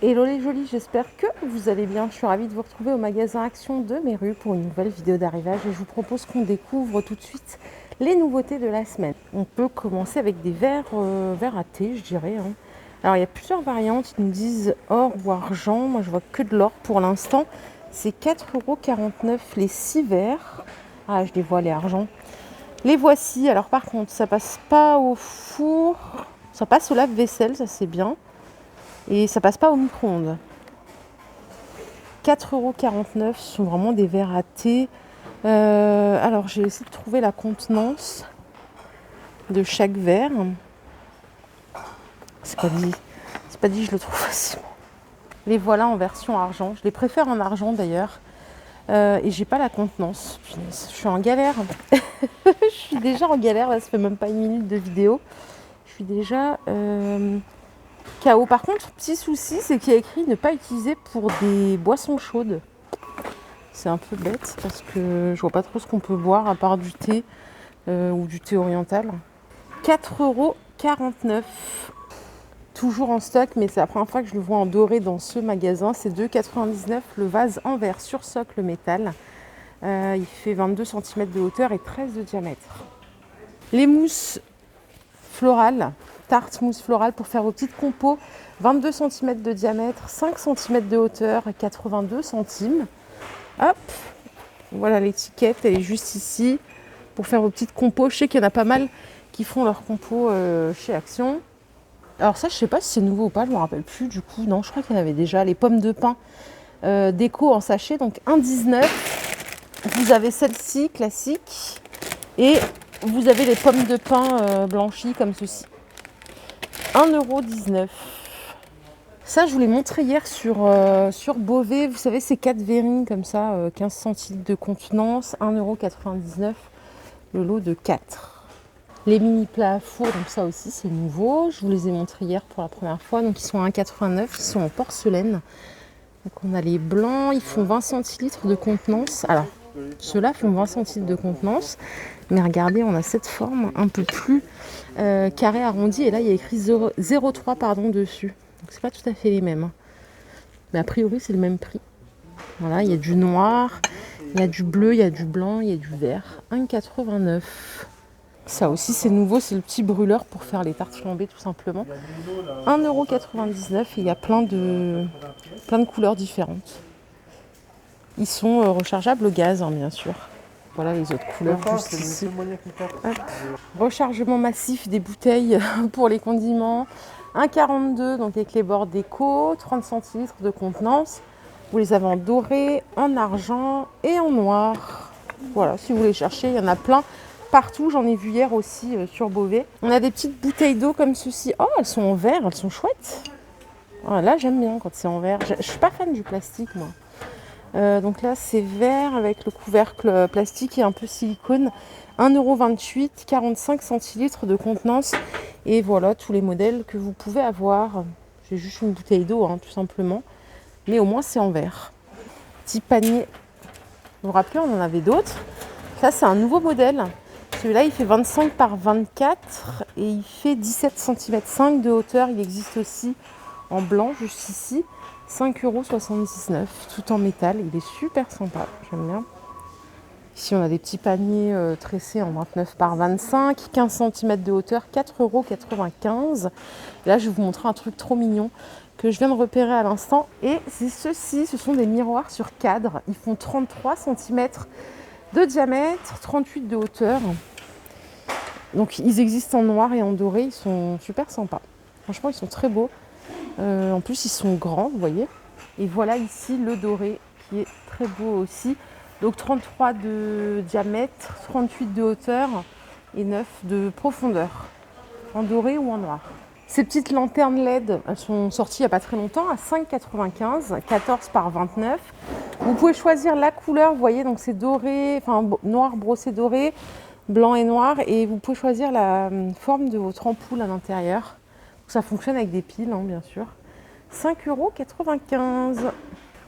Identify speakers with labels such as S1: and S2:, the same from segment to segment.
S1: Hello les jolis, j'espère que vous allez bien. Je suis ravie de vous retrouver au magasin Action de Méru pour une nouvelle vidéo d'arrivage et je vous propose qu'on découvre tout de suite les nouveautés de la semaine. On peut commencer avec des verres à thé, je dirais. Alors il y a plusieurs variantes, ils nous disent or ou argent. Moi je vois que de l'or pour l'instant. C'est 4,49 € les 6 verres. Ah, je les vois les argent. Les voici. Alors par contre, ça passe pas au four, ça passe au lave-vaisselle, ça c'est bien. Et ça passe pas au micro-ondes. 4,49 €, ce sont vraiment des verres à thé. Alors j'ai essayé de trouver la contenance de chaque verre. C'est pas dit, je le trouve facilement. Les voilà en version argent. Je les préfère en argent d'ailleurs. Et j'ai pas la contenance. Je suis en galère. Je suis déjà en galère. Là, ça fait même pas une minute de vidéo. Je suis déjà KO. Par contre, petit souci, c'est qu'il y a écrit ne pas utiliser pour des boissons chaudes. C'est un peu bête parce que je vois pas trop ce qu'on peut boire à part du thé ou du thé oriental. 4,49 €. Toujours en stock, mais c'est la première fois que je le vois en doré dans ce magasin. C'est 2,99 € le vase en verre sur socle métal. Il fait 22 cm de hauteur et 13 de diamètre. Les mousses florales, tarte mousse florale pour faire vos petites compos. 22 cm de diamètre, 5 cm de hauteur, 82 centimes. Hop, voilà l'étiquette, elle est juste ici pour faire vos petites compos. Je sais qu'il y en a pas mal qui font leurs compos chez Action. Alors ça, je sais pas si c'est nouveau ou pas, je me rappelle plus du coup. Non, je crois qu'il y en avait déjà. Les pommes de pin déco en sachet, donc 1,19 €. Vous avez celle-ci, classique. Et vous avez les pommes de pin blanchies comme ceci. 1,19 €. Ça, je vous l'ai montré hier sur Beauvais. Vous savez, ces 4 verrines comme ça, 15 centilitres de contenance, 1,99 €, le lot de 4. Les mini plats à four, donc ça aussi, c'est nouveau. Je vous les ai montrés hier pour la première fois. Donc, ils sont à 1,89 €. Ils sont en porcelaine. Donc, on a les blancs. Ils font 20 centilitres de contenance. Alors, ceux-là font 20 centilitres de contenance. Mais regardez, on a cette forme un peu plus carré arrondi. Et là, il y a écrit 0,3 dessus. Donc c'est pas tout à fait les mêmes. Mais a priori, c'est le même prix. Voilà, il y a du noir, il y a du bleu, il y a du blanc, il y a du vert. 1,89 €. Ça aussi, c'est nouveau, c'est le petit brûleur pour faire les tartes flambées tout simplement. 1,99 € et il y a plein de couleurs différentes. Ils sont rechargeables au gaz, bien sûr. Voilà les autres couleurs juste ici. Hop. Rechargement massif des bouteilles pour les condiments. 1,42 €, donc avec les bords déco, 30 centilitres de contenance. Vous les avez en doré, en argent et en noir. Voilà, si vous les cherchez, il y en a plein partout. J'en ai vu hier aussi sur Beauvais. On a des petites bouteilles d'eau comme ceci. Oh, elles sont en verre, elles sont chouettes. Oh, là, j'aime bien quand c'est en verre. Je suis pas fan du plastique, moi. Donc là, c'est vert avec le couvercle plastique et un peu silicone. 1,28 €, 45 centilitres de contenance. Et voilà tous les modèles que vous pouvez avoir. J'ai juste une bouteille d'eau, tout simplement. Mais au moins, c'est en verre. Petit panier. Vous vous rappelez, on en avait d'autres. Ça, c'est un nouveau modèle. Celui-là, il fait 25 par 24 et il fait 17 cm 5 de hauteur. Il existe aussi en blanc, juste ici. 5,79 € tout en métal. Il est super sympa, j'aime bien. Ici, on a des petits paniers tressés en 29 par 25, 15 cm de hauteur, 4,95 €. Là, je vais vous montrer un truc trop mignon que je viens de repérer à l'instant. Et c'est ceux-ci, ce sont des miroirs sur cadre. Ils font 33 cm de diamètre, 38 de hauteur. Donc, ils existent en noir et en doré. Ils sont super sympas. Franchement, ils sont très beaux. En plus, ils sont grands, vous voyez. Et voilà ici le doré qui est très beau aussi. Donc 33 de diamètre, 38 de hauteur et 9 de profondeur. En doré ou en noir. Ces petites lanternes LED, elles sont sorties il n'y a pas très longtemps à 5,95 €, 14 par 29. Vous pouvez choisir la couleur, vous voyez, donc c'est doré, enfin noir brossé doré, blanc et noir. Et vous pouvez choisir la forme de votre ampoule à l'intérieur. Ça fonctionne avec des piles, bien sûr. 5,95 €.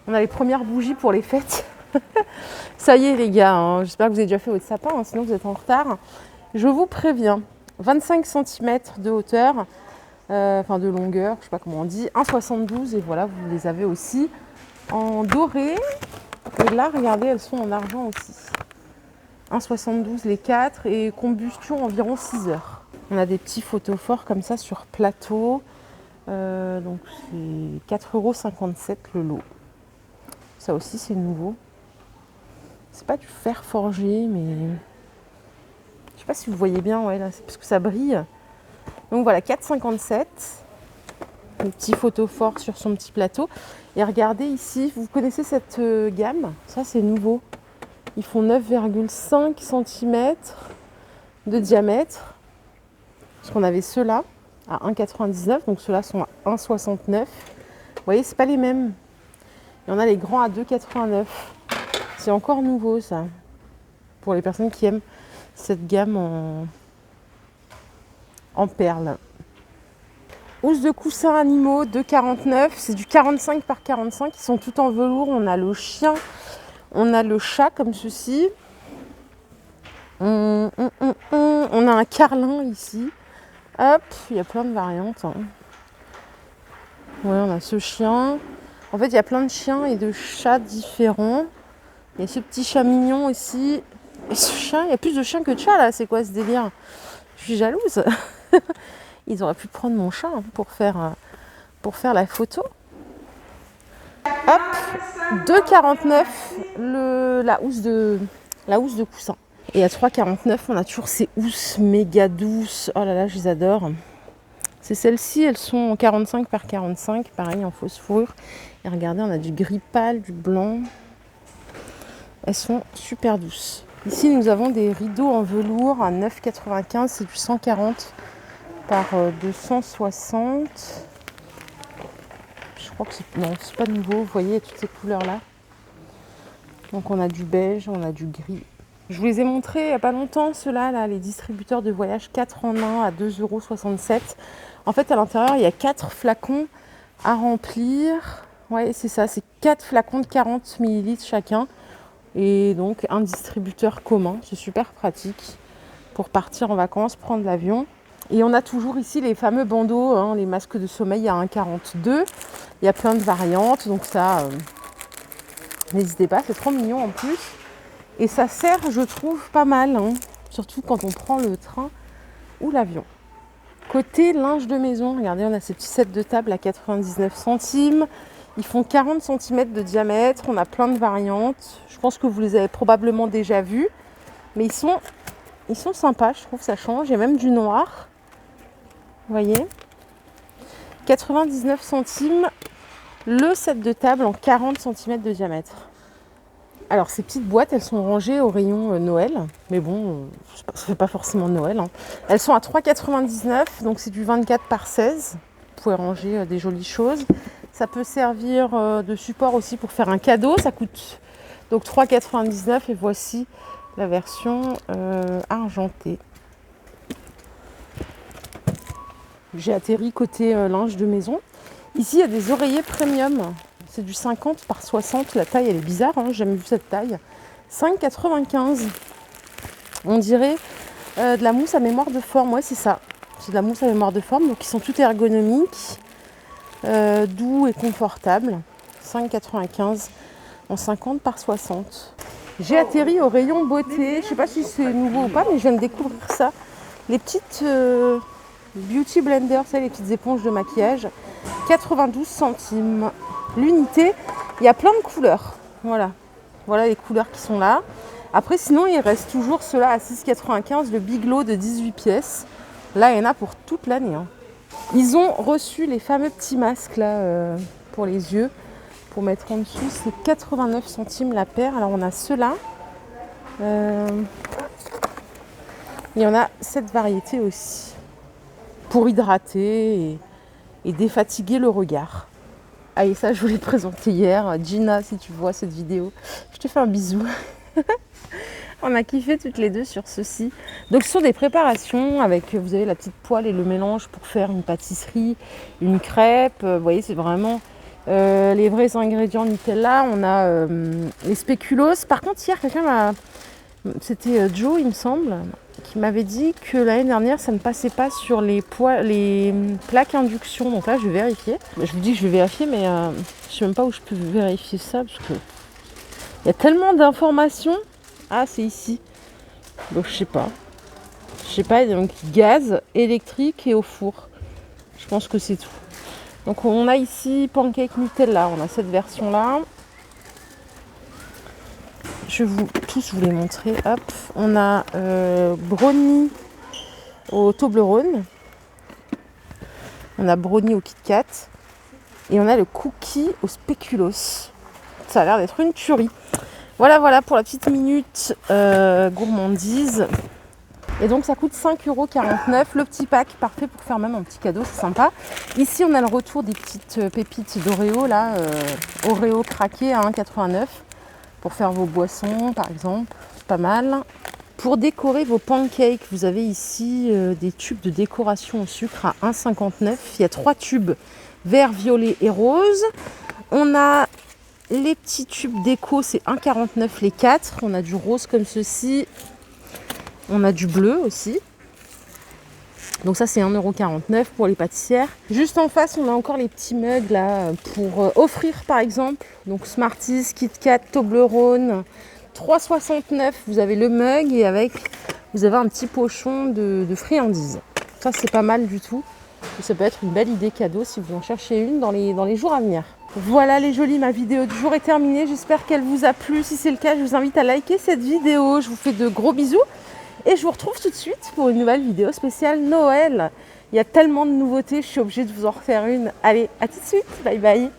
S1: On a les premières bougies pour les fêtes. Ça y est les gars, j'espère que vous avez déjà fait votre sapin, sinon vous êtes en retard. Je vous préviens, 25 cm de hauteur, enfin de longueur, je sais pas comment on dit, 1,72 et voilà, vous les avez aussi en doré. Et là, regardez, elles sont en argent aussi. 1,72 les 4 et combustion environ 6 heures. On a des petits photophores comme ça sur plateau. Donc c'est 4,57 € le lot. Ça aussi c'est nouveau. C'est pas du fer forgé, mais je sais pas si vous voyez bien, ouais, là, c'est parce que ça brille. Donc voilà, 4,57. Un petit photophore sur son petit plateau. Et regardez ici, vous connaissez cette gamme? Ça c'est nouveau. Ils font 9,5 cm de diamètre. Parce qu'on avait ceux-là à 1,99, donc ceux-là sont à 1,69. Vous voyez, c'est pas les mêmes. Il y en a les grands à 2,89. C'est encore nouveau ça. Pour les personnes qui aiment cette gamme en perles. Housse de coussins animaux 2,49. C'est du 45 par 45. Ils sont tout en velours. On a le chien, on a le chat comme ceci. On a un carlin ici. Hop, il y a plein de variantes. Hein. Ouais, on a ce chien. En fait, il y a plein de chiens et de chats différents. Il y a ce petit chat mignon ici. Et ce chien, il y a plus de chiens que de chats là. C'est quoi ce délire? Je suis jalouse. Ils auraient pu prendre mon chat pour faire la photo. Hop, 2,49 la housse de coussin. Et à 3,49, on a toujours ces housses méga douces. Oh là là, je les adore. C'est celles-ci, elles sont en 45 par 45, pareil en fausse fourrure. Et regardez, on a du gris pâle, du blanc. Elles sont super douces. Ici, nous avons des rideaux en velours à 9,95. C'est du 140 par 260. Je crois que c'est pas nouveau. Vous voyez, toutes ces couleurs-là. Donc, on a du beige, on a du gris. Je vous les ai montrés il n'y a pas longtemps, ceux-là, là, les distributeurs de voyage 4 en 1 à 2,67 €. En fait, à l'intérieur, il y a 4 flacons à remplir. Ouais, c'est ça, c'est 4 flacons de 40 ml chacun. Et donc, un distributeur commun. C'est super pratique pour partir en vacances, prendre l'avion. Et on a toujours ici les fameux bandeaux, hein, les masques de sommeil à 1,42 €. Il y a plein de variantes, donc ça, n'hésitez pas, c'est trop mignon en plus. Et ça sert, je trouve, pas mal, hein, surtout quand on prend le train ou l'avion. Côté linge de maison, regardez, on a ces petits sets de table à 99 centimes. Ils font 40 cm de diamètre, on a plein de variantes. Je pense que vous les avez probablement déjà vus. Mais ils sont sympas, je trouve, ça change. Il y a même du noir. Vous voyez, 99 centimes le set de table en 40 cm de diamètre. Alors ces petites boîtes, elles sont rangées au rayon Noël, mais bon, ça fait pas forcément Noël. Hein. Elles sont à 3,99, donc c'est du 24 par 16. Vous pouvez ranger des jolies choses. Ça peut servir de support aussi pour faire un cadeau. Ça coûte donc 3,99 et voici la version argentée. J'ai atterri côté linge de maison. Ici, il y a des oreillers premium. C'est du 50 par 60. La taille, elle est bizarre. Hein, j'ai jamais vu cette taille. 5,95. On dirait de la mousse à mémoire de forme. Ouais, c'est ça. C'est de la mousse à mémoire de forme. Donc, ils sont tout ergonomiques, doux et confortables. 5,95 en 50 par 60. J'ai atterri au rayon beauté. Je ne sais pas si c'est nouveau ou pas, mais je viens de découvrir ça. Les petites beauty blenders, les petites éponges de maquillage. 92 centimes l'unité. Il y a plein de couleurs. Voilà les couleurs qui sont là. Après, sinon, il reste toujours ceux-là à 6,95, le Biglo de 18 pièces. Là, il y en a pour toute l'année. Hein. Ils ont reçu les fameux petits masques là pour les yeux. Pour mettre en dessous, c'est 89 centimes la paire. Alors, on a ceux-là. Il y en a cette variété aussi. Pour hydrater et défatiguer le regard. Ah, et ça, je vous l'ai présenté hier. Gina, si tu vois cette vidéo, je te fais un bisou. On a kiffé toutes les deux sur ceci. Donc, ce sont des préparations avec, vous avez la petite poêle et le mélange pour faire une pâtisserie, une crêpe. Vous voyez, c'est vraiment les vrais ingrédients Nutella. On a les spéculoos. Par contre, hier, quelqu'un m'a... C'était Joe, il me semble. qui m'avait dit que l'année dernière, ça ne passait pas sur les plaques induction. Donc là, je vais vérifier. Je vous dis que je vais vérifier, mais je sais même pas où je peux vérifier ça, parce que il y a tellement d'informations. Ah, c'est ici. Donc, je sais pas. Je sais pas, donc gaz, électrique et au four. Je pense que c'est tout. Donc, on a ici pancake Nutella. On a cette version-là. Je vais vous les montrer. Hop. On a brownie au Toblerone. On a brownie au Kit Kat. Et on a le cookie au spéculoos. Ça a l'air d'être une tuerie. Voilà pour la petite minute gourmandise. Et donc ça coûte 5,49 €. Le petit pack, parfait pour faire même un petit cadeau, c'est sympa. Ici on a le retour des petites pépites d'Oreo, là, Oreo craqué à 1,89 € pour faire vos boissons par exemple, c'est pas mal. Pour décorer vos pancakes, vous avez ici des tubes de décoration au sucre à 1,59 €. Il y a 3 tubes, vert, violet et rose. On a les petits tubes déco, c'est 1,49 € les 4. On a du rose comme ceci. On a du bleu aussi. Donc ça, c'est 1,49 € pour les pâtissières. Juste en face, on a encore les petits mugs là pour offrir par exemple. Donc Smarties, Kit Kat, Toblerone. 3,69 €. Vous avez le mug et avec, vous avez un petit pochon de friandises. Ça, c'est pas mal du tout. Et ça peut être une belle idée cadeau si vous en cherchez une dans les jours à venir. Voilà les jolis, ma vidéo du jour est terminée. J'espère qu'elle vous a plu. Si c'est le cas, je vous invite à liker cette vidéo. Je vous fais de gros bisous. Et je vous retrouve tout de suite pour une nouvelle vidéo spéciale Noël. Il y a tellement de nouveautés, je suis obligée de vous en refaire une. Allez, à tout de suite. Bye bye.